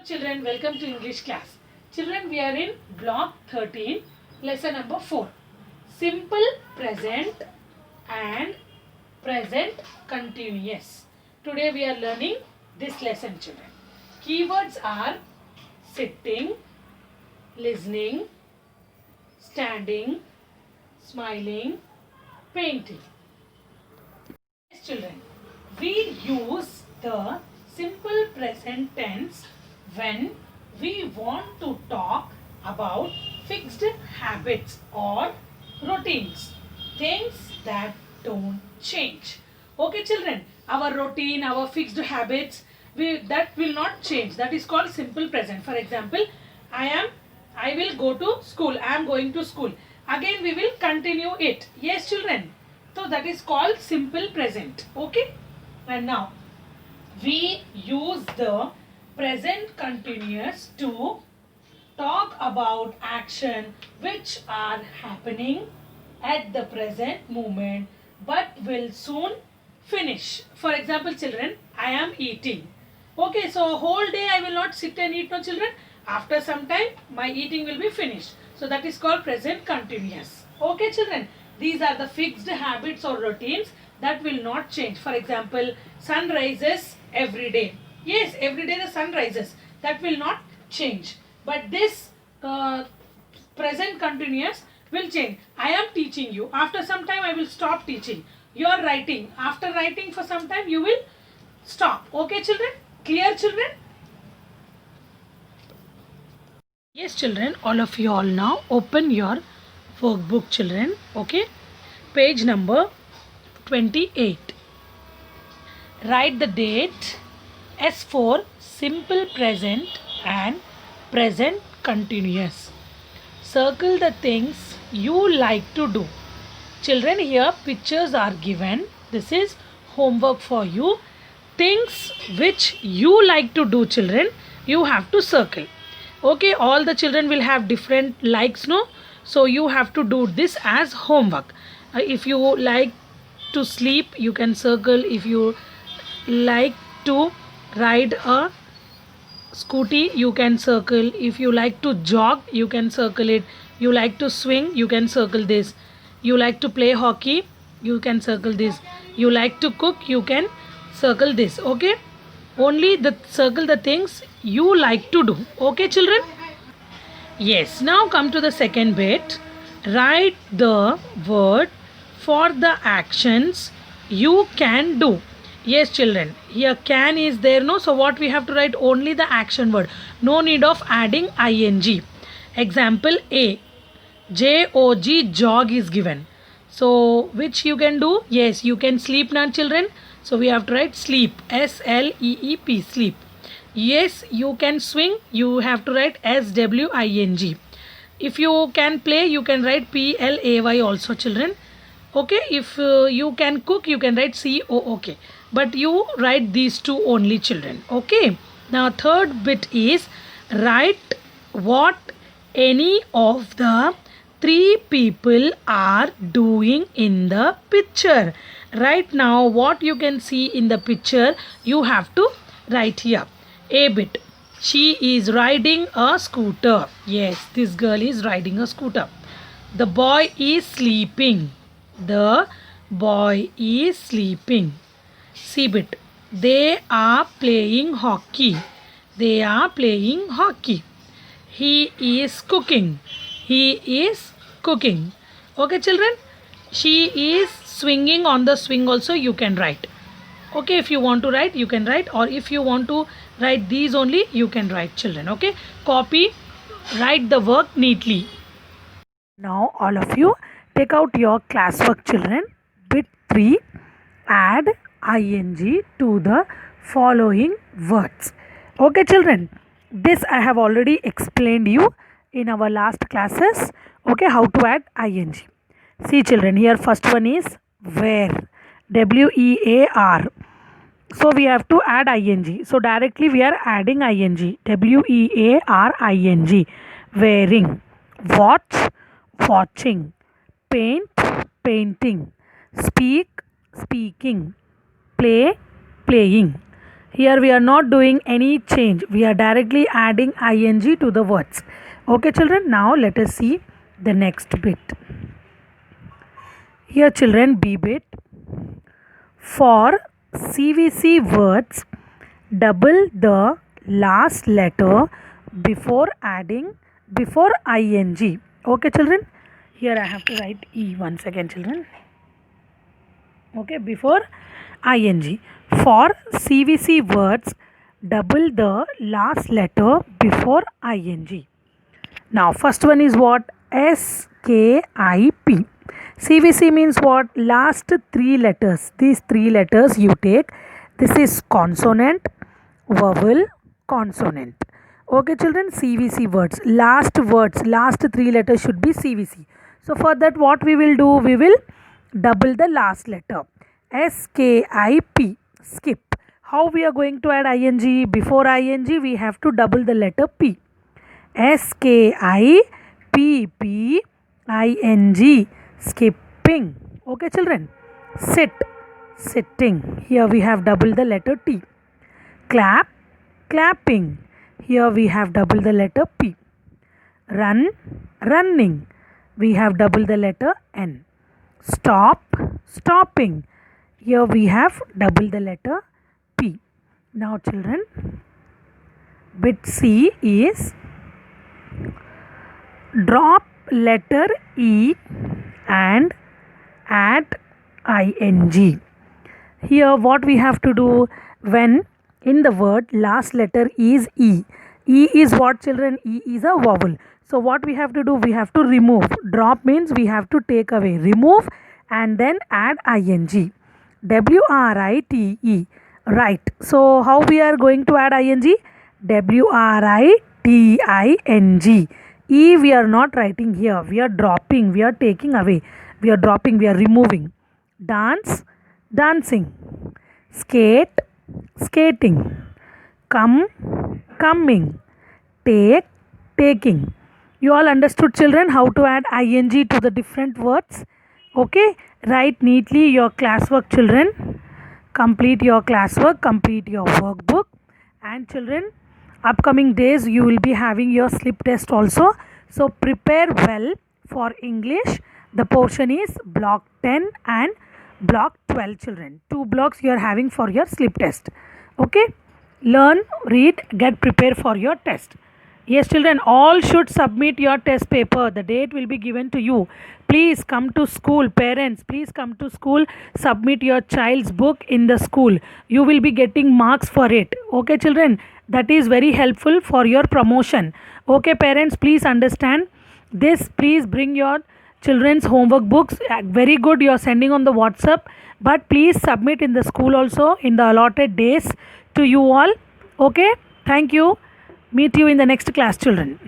Children, welcome to English class. Children, we are in block 13, lesson number 4. Simple present and present continuous. Today we are learning this lesson, children. Keywords are sitting, listening, standing, smiling, painting. Yes, children, we use the simple present tense when we want to talk about fixed habits or routines, things that don't change. Okay, children, our routine, our fixed habits, that will not change. That is called simple present. For example, I will go to school. I am going to school. Again, we will continue it. Yes, children. So that is called simple present. Okay. And now we use the present continuous to talk about action which are happening at the present moment but will soon finish. For example, children, I am eating. Okay, so whole day I will not sit and eat, no, children. After some time my eating will be finished. So that is called present continuous. Okay, children, these are the fixed habits or routines that will not change. For example, sun rises every day. Yes, every day the sun rises. That will not change. But this present continuous will change. I am teaching you. After some time I will stop teaching. You are writing. After writing for some time you will stop. Okay, children? Clear, children? Yes, children, all of you all now open your workbook, children. Okay, page number 28. Write the date. S for simple present and present continuous. Circle the things you like to do. Children, here pictures are given. This is homework for you. Things which you like to do, children, you have to circle. Okay, all the children will have different likes, no? So you have to do this as homework. If you like to sleep, you can circle. If you like to ride a scooty, you can circle. If you like to jog, you can circle it. You like to swing, you can circle this. You like to play hockey, you can circle this. You like to cook, you can circle this. Okay, only the circle the things you like to do. Okay, children? Yes, now come to the second bit. Write the word for the actions you can do. Yes, children, here can is there, no? So what we have to write? Only the action word. No need of adding ing. Example A, J-O-G, jog is given. So which you can do? Yes, you can sleep now, children. So we have to write sleep. S-L-E-E-P, sleep. Yes, you can swing. You have to write S-W-I-N-G. If you can play, you can write P-L-A-Y also, children. Okay, if you can cook, you can write C-O-O-K. But you write these two only, children. Okay. Now third bit is write what any of the three people are doing in the picture. Right now what you can see in the picture, you have to write here. A bit, she is riding a scooter. Yes, this girl is riding a scooter. The boy is sleeping. The boy is sleeping. C bit, they are playing hockey. They are playing hockey. He is cooking. He is cooking. Okay, children? She is swinging on the swing also, you can write. Okay, if you want to write, you can write. Or if you want to write these only, you can write, children. Okay? Copy, write the work neatly. Now, all of you, take out your classwork, children. Bit 3, add ing to the following words. Okay, children? This I have already explained you in our last classes. Okay, how to add ing. See, children, here first one is where. W-E-A-R. So we have to add ing. So directly we are adding ing. W-E-A-R-I-N-G. Wearing. Watch, watching. Paint, painting. Speak, speaking. Play, playing. Here we are not doing any change, we are directly adding ing to the words. Okay children, now let us see the next bit. Here children, B bit. For CVC words, double the last letter before ing. Okay children, here I have to write E. One second children. Okay, before ing. For CVC words, double the last letter before ing. Now first one is what? SKIP. CVC means what? Last three letters. These three letters you take. This is consonant, vowel, consonant. Okay children, CVC words. Last three letters should be CVC. So for that what we will do? We will double the last letter. SKIP. Skip. How we are going to add ing? Before ing we have to double the letter P. SKIPPING. Skipping. Okay children. Sit. Sitting. Here we have double the letter T. Clap. Clapping. Here we have double the letter P. Run. Running. We have double the letter N. Stop. Stopping. Here we have double the letter P. Now children, bit C is drop letter E and add ing. Here what we have to do? When in the word last letter is E. E is what children? E is a vowel. So what we have to do? We have to remove. Drop means we have to take away. Remove and then add ing. WRITE. Right. So how we are going to add ing? WRITING. E we are not writing here. We are dropping. We are taking away. We are dropping. We are removing. Dance. Dancing. Skate. Skating. Come. Coming. Take. Taking. You all understood children how to add ing to the different words? Okay. Write neatly your classwork children. Complete your classwork. Complete your workbook. And children, upcoming days you will be having your slip test also. So prepare well for English. The portion is block 10 and block 12 children. 2 blocks you are having for your slip test. Okay. Learn, read, get prepared for your test. Yes children, all should submit your test paper. The date will be given to you. Please come to school. Parents, please come to school. Submit your child's book in the school. You will be getting marks for it. Okay children, that is very helpful for your promotion. Okay parents, please understand this. Please bring your children's homework books. Very good, you are sending on the WhatsApp. But please submit in the school also in the allotted days to you all. Okay, thank you. Meet you in the next class children.